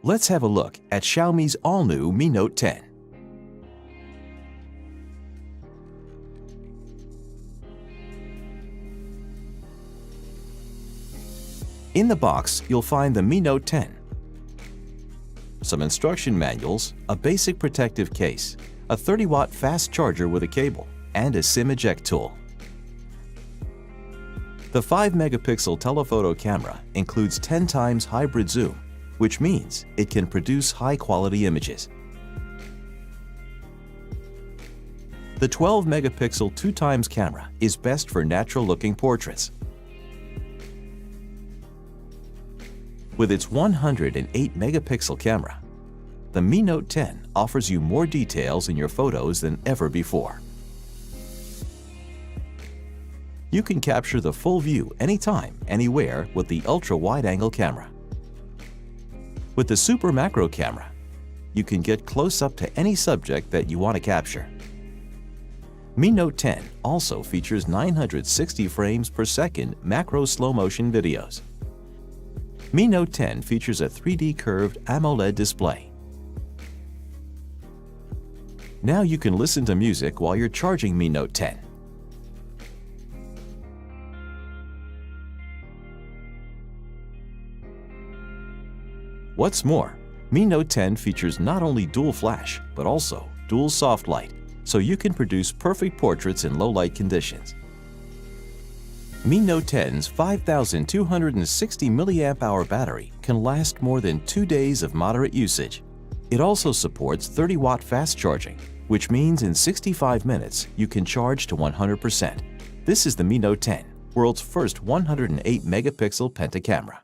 Let's have a look at Xiaomi's all-new Mi Note 10. In the box, you'll find the Mi Note 10, some instruction manuals, a basic protective case, a 30-watt fast charger with a cable, and a SIM eject tool. The 5-megapixel telephoto camera includes 10 times hybrid zoom, which means it can produce high-quality images. The 12-megapixel 2x camera is best for natural-looking portraits. With its 108-megapixel camera, the Mi Note 10 offers you more details in your photos than ever before. You can capture the full view anytime, anywhere with the ultra-wide-angle camera. With the Super Macro camera, you can get close up to any subject that you want to capture. Mi Note 10 also features 960 frames per second macro slow-motion videos. Mi Note 10 features a 3D curved AMOLED display. Now you can listen to music while you're charging Mi Note 10. What's more, Mi Note 10 features not only dual flash, but also dual soft light, so you can produce perfect portraits in low-light conditions. Mi Note 10's 5,260 mAh battery can last more than 2 days of moderate usage. It also supports 30-watt fast charging, which means in 65 minutes you can charge to 100%. This is the Mi Note 10, world's first 108-megapixel pentacamera.